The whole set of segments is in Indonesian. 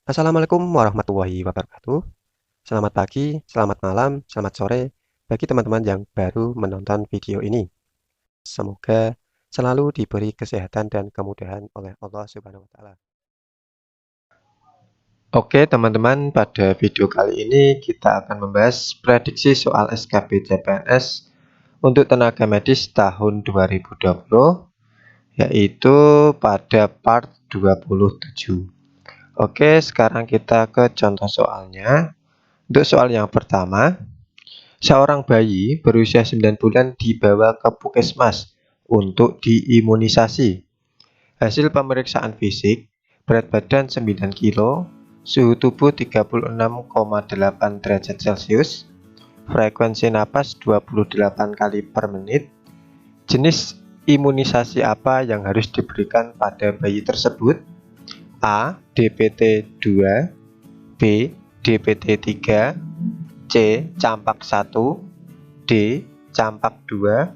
Assalamualaikum warahmatullahi wabarakatuh. Selamat pagi, selamat malam, selamat sore bagi teman-teman yang baru menonton video ini. Semoga selalu diberi kesehatan dan kemudahan oleh Allah Subhanahu wa taala. Oke, teman-teman, pada video kali ini kita akan membahas prediksi soal SKB CPNS untuk tenaga medis tahun 2020, yaitu pada part 27. Oke, sekarang kita ke contoh soalnya. Untuk soal yang pertama, seorang bayi berusia 9 bulan dibawa ke puskesmas untuk diimunisasi. Hasil pemeriksaan fisik, berat badan 9 kilo, suhu tubuh 36,8 derajat Celcius, frekuensi napas 28 kali per menit. Jenis imunisasi apa yang harus diberikan pada bayi tersebut? A. DPT 2, B. DPT 3, C. Campak 1, D. Campak 2,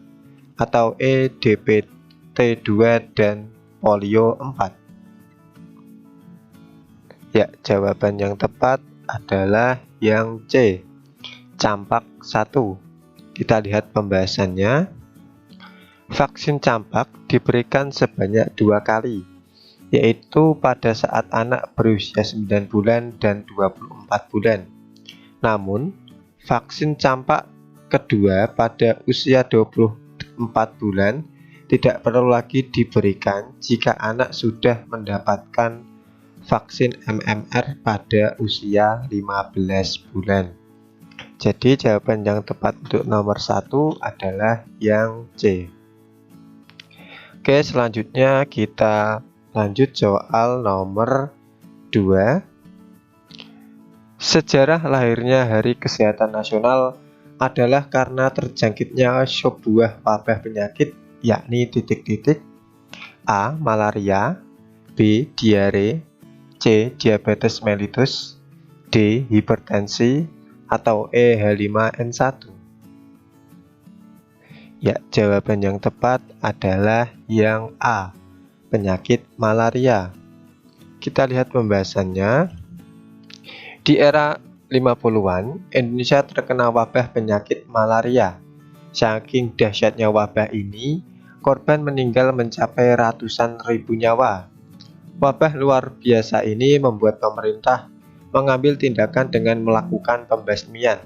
atau E. DPT 2 dan polio 4. Ya, jawaban yang tepat adalah yang C. Campak 1. Kita lihat pembahasannya. Vaksin campak diberikan sebanyak 2 kali, yaitu pada saat anak berusia 9 bulan dan 24 bulan. Namun, vaksin campak kedua pada usia 24 bulan tidak perlu lagi diberikan jika anak sudah mendapatkan vaksin MMR pada usia 15 bulan. Jadi jawaban yang tepat untuk nomor 1 adalah yang C. Oke, selanjutnya kita lanjut soal nomor 2. Sejarah lahirnya Hari Kesehatan Nasional adalah karena terjangkitnya sebuah wabah penyakit, yakni titik-titik. A. Malaria, B. Diare, C. Diabetes mellitus, D. Hipertensi, atau E. H5N1. Ya, jawaban yang tepat adalah yang A. Penyakit malaria. Kita lihat pembahasannya. Di era 50-an, Indonesia terkena wabah penyakit malaria. Saking dahsyatnya wabah ini, korban meninggal mencapai ratusan ribu nyawa. Wabah luar biasa ini membuat pemerintah mengambil tindakan dengan melakukan pembasmian.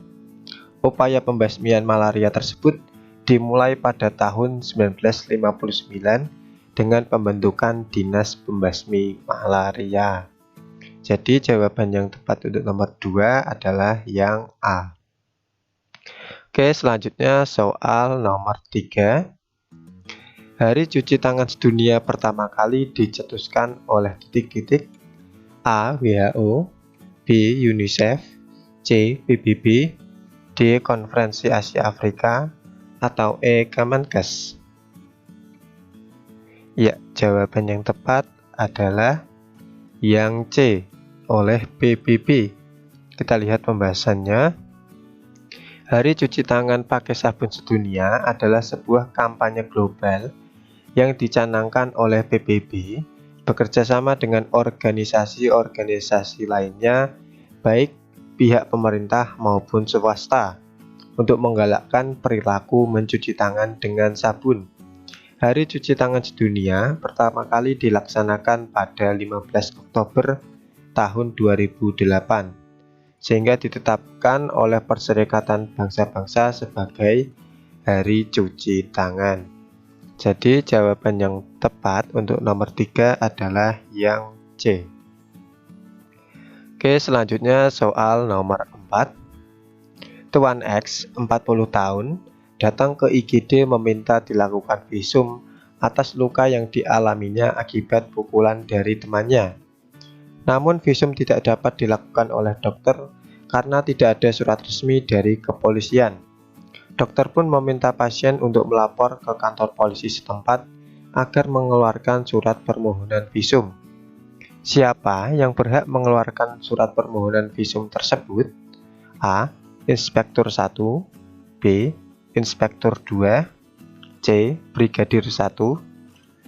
Upaya pembasmian malaria tersebut dimulai pada tahun 1959 dengan pembentukan Dinas Pembasmi Malaria. Jadi jawaban yang tepat untuk nomor 2 adalah yang A. Oke, selanjutnya soal nomor 3. Hari cuci tangan sedunia pertama kali dicetuskan oleh titik-titik. A. WHO, B. UNICEF, C. PBB, D. Konferensi Asia Afrika, atau E. Kemenkes. Ya, jawaban yang tepat adalah yang C, oleh PBB. Kita lihat pembahasannya. Hari cuci tangan pakai sabun sedunia adalah sebuah kampanye global yang dicanangkan oleh PBB bekerjasama dengan organisasi-organisasi lainnya, baik pihak pemerintah maupun swasta, untuk menggalakkan perilaku mencuci tangan dengan sabun. Hari cuci tangan sedunia pertama kali dilaksanakan pada 15 Oktober tahun 2008, sehingga ditetapkan oleh Perserikatan Bangsa-Bangsa sebagai Hari Cuci Tangan. Jadi jawaban yang tepat untuk nomor 3 adalah yang C. Oke, selanjutnya soal nomor 4. Tuan X, 40 tahun, datang ke IGD meminta dilakukan visum atas luka yang dialaminya akibat pukulan dari temannya. Namun visum tidak dapat dilakukan oleh dokter karena tidak ada surat resmi dari kepolisian. Dokter pun meminta pasien untuk melapor ke kantor polisi setempat agar mengeluarkan surat permohonan visum. Siapa yang berhak mengeluarkan surat permohonan visum tersebut? A. Inspektur 1, B. Inspektur 2, C. Brigadir 1,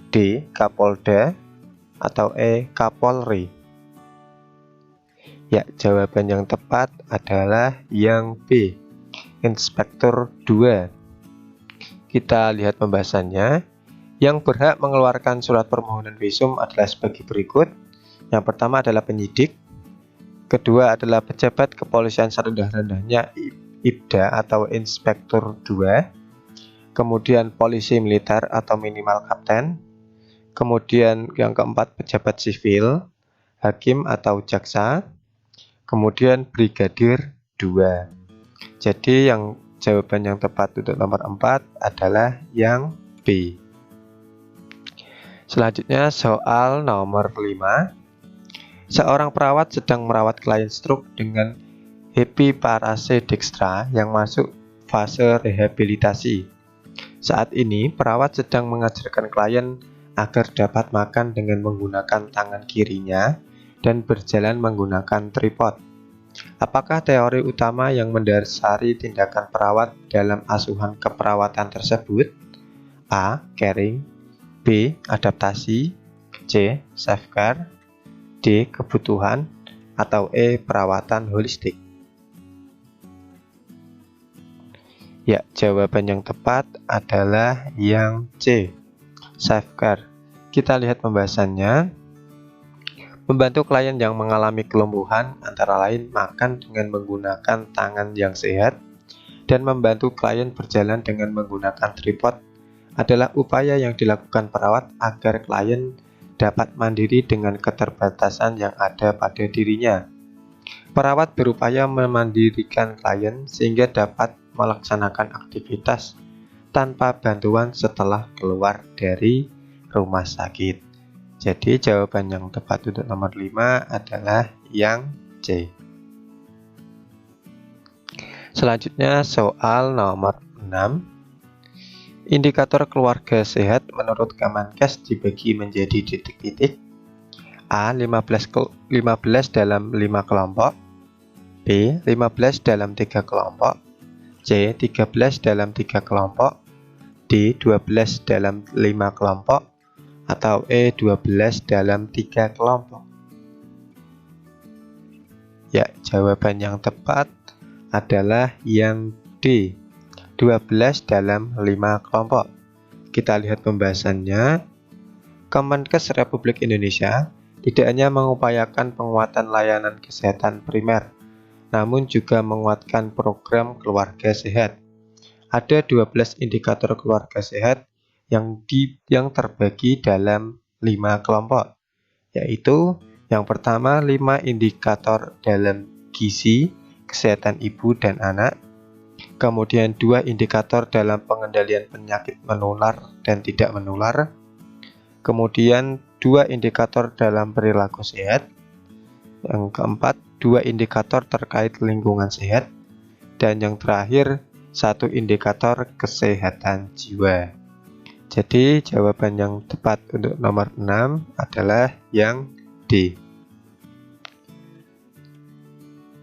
D. Kapolda, atau E. Kapolri. Ya, jawaban yang tepat adalah yang B, inspektur 2. Kita lihat pembahasannya. Yang berhak mengeluarkan surat permohonan visum adalah sebagai berikut. Yang pertama adalah penyidik, kedua adalah pejabat kepolisian serendah-rendahnya IPDA atau inspektur 2, kemudian polisi militer atau minimal kapten, kemudian yang keempat pejabat sivil, hakim atau jaksa, kemudian brigadir 2. Jadi yang jawaban yang tepat untuk nomor 4 adalah yang B. Selanjutnya soal nomor 5. Seorang perawat sedang merawat klien stroke dengan hepiparase dextra yang masuk fase rehabilitasi. Saat ini perawat sedang mengajarkan klien agar dapat makan dengan menggunakan tangan kirinya dan berjalan menggunakan tripod. Apakah teori utama yang mendasari tindakan perawat dalam asuhan keperawatan tersebut? A. Caring, B. Adaptasi, C. Safeguard, D. Kebutuhan, atau E. Perawatan holistik. Ya, jawaban yang tepat adalah yang C, safeguard. Kita lihat pembahasannya. Membantu klien yang mengalami kelumpuhan antara lain makan dengan menggunakan tangan yang sehat dan membantu klien berjalan dengan menggunakan tripod adalah upaya yang dilakukan perawat agar klien dapat mandiri dengan keterbatasan yang ada pada dirinya. Perawat berupaya memandirikan klien sehingga dapat melaksanakan aktivitas tanpa bantuan setelah keluar dari rumah sakit. Jadi jawaban yang tepat untuk nomor 5 adalah yang C. Selanjutnya soal nomor 6. Indikator keluarga sehat menurut Kemenkes dibagi menjadi titik-titik. A. 15 dalam 5 kelompok, B. 15 dalam 3 kelompok, C. 13 dalam 3 kelompok, D. 12 dalam 5 kelompok, atau E. 12 dalam 3 kelompok. Ya, jawaban yang tepat adalah yang D, 12 dalam 5 kelompok. Kita lihat pembahasannya. Kemenkes Republik Indonesia tidak hanya mengupayakan penguatan layanan kesehatan primer, namun juga menguatkan program keluarga sehat. Ada 12 indikator keluarga sehat yang terbagi dalam 5 kelompok, yaitu yang pertama 5 indikator dalam gizi, kesehatan ibu dan anak, kemudian 2 indikator dalam pengendalian penyakit menular dan tidak menular, kemudian 2 indikator dalam perilaku sehat, yang keempat 2 indikator terkait lingkungan sehat, dan yang terakhir 1 indikator kesehatan jiwa. Jadi jawaban yang tepat untuk nomor 6 adalah yang D.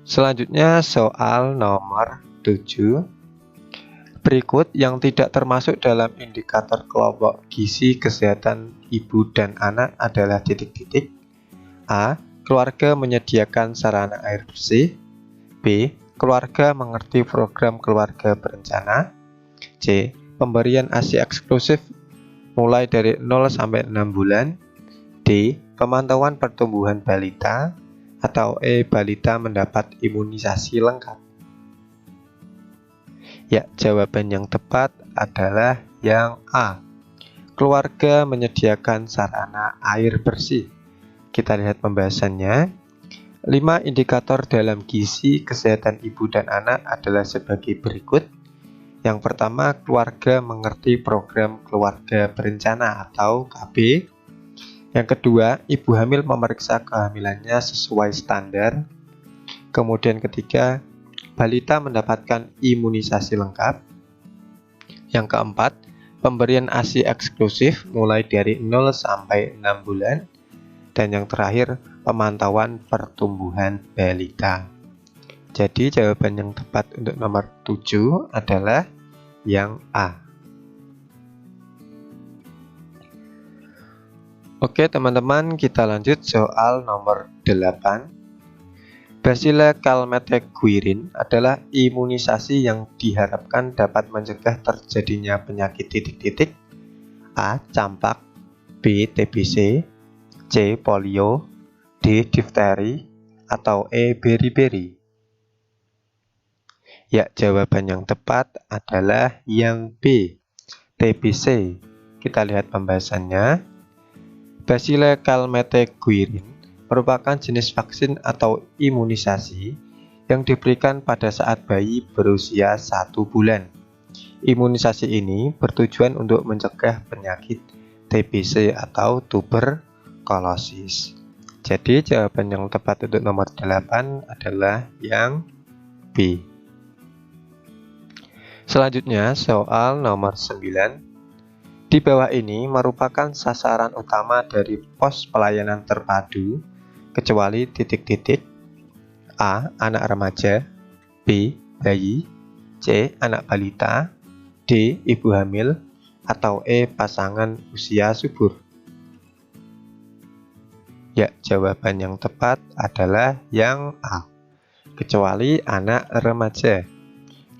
Selanjutnya soal nomor 7. Berikut yang tidak termasuk dalam indikator kelompok gizi kesehatan ibu dan anak adalah titik-titik. A. Keluarga menyediakan sarana air bersih. B. Keluarga mengerti program keluarga berencana. C. Pemberian ASI eksklusif mulai dari 0 sampai 6 bulan. D. Pemantauan pertumbuhan balita. Atau E. Balita mendapat imunisasi lengkap. Ya, jawaban yang tepat adalah yang A. Keluarga menyediakan sarana air bersih. Kita lihat pembahasannya. 5 indikator dalam gizi kesehatan ibu dan anak adalah sebagai berikut. Yang pertama, keluarga mengerti program keluarga berencana atau KB. Yang kedua, ibu hamil memeriksa kehamilannya sesuai standar. Kemudian ketiga, balita mendapatkan imunisasi lengkap. Yang keempat, pemberian ASI eksklusif mulai dari 0 sampai 6 bulan. Dan yang terakhir, pemantauan pertumbuhan balita. Jadi jawaban yang tepat untuk nomor 7 adalah yang A. Oke teman-teman, kita lanjut soal nomor 8. Bacillus calmette-guerin adalah imunisasi yang diharapkan dapat mencegah terjadinya penyakit titik-titik: A. campak, B. TBC, C. polio, D. difteri, atau E. beri-beri. Ya, jawaban yang tepat adalah yang B, TBC. Kita lihat pembahasannya. Bacillus calmette-guerin merupakan jenis vaksin atau imunisasi yang diberikan pada saat bayi berusia 1 bulan. Imunisasi ini bertujuan untuk mencegah penyakit TBC atau tuberkulosis. Jadi jawaban yang tepat untuk nomor 8 adalah yang B. Selanjutnya soal nomor 9. Di bawah ini merupakan sasaran utama dari pos pelayanan terpadu kecuali titik-titik: A. anak remaja, B. bayi, C. anak balita, D. ibu hamil, atau E. pasangan usia subur. Ya, jawaban yang tepat adalah yang A, kecuali anak remaja.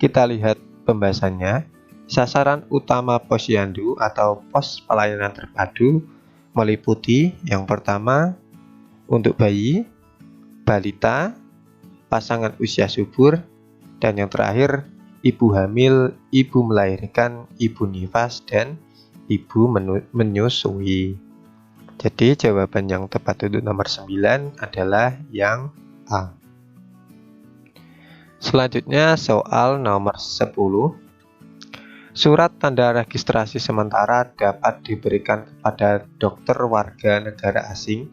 Kita lihat pembahasannya. Sasaran utama posyandu atau pos pelayanan terpadu meliputi yang pertama untuk bayi, balita, pasangan usia subur, dan yang terakhir ibu hamil, ibu melahirkan, ibu nifas, dan ibu menyusui. Jadi jawaban yang tepat untuk nomor 9 adalah yang A. Selanjutnya soal nomor 10. Surat tanda registrasi sementara dapat diberikan kepada dokter warga negara asing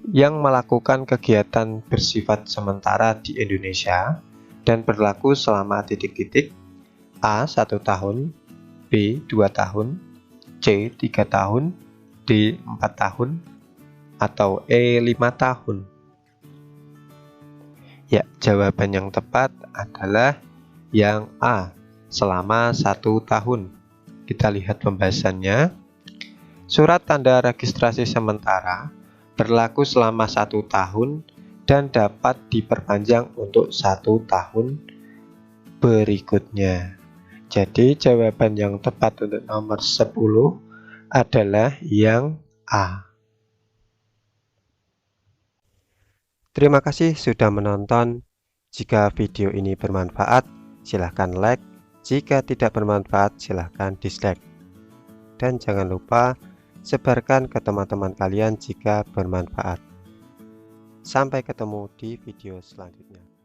yang melakukan kegiatan bersifat sementara di Indonesia dan berlaku selama titik-titik: A. 1 tahun, B. 2 tahun, C. 3 tahun, D. 4 tahun, atau E. 5 tahun. Ya, jawaban yang tepat adalah yang A, selama 1 tahun. Kita lihat pembahasannya. Surat tanda registrasi sementara berlaku selama 1 tahun dan dapat diperpanjang untuk 1 tahun berikutnya. Jadi jawaban yang tepat untuk nomor 10 adalah yang A. Terima kasih sudah menonton. Jika video ini bermanfaat, silahkan like. Jika tidak bermanfaat, silahkan dislike. Dan jangan lupa sebarkan ke teman-teman kalian jika bermanfaat. Sampai ketemu di video selanjutnya.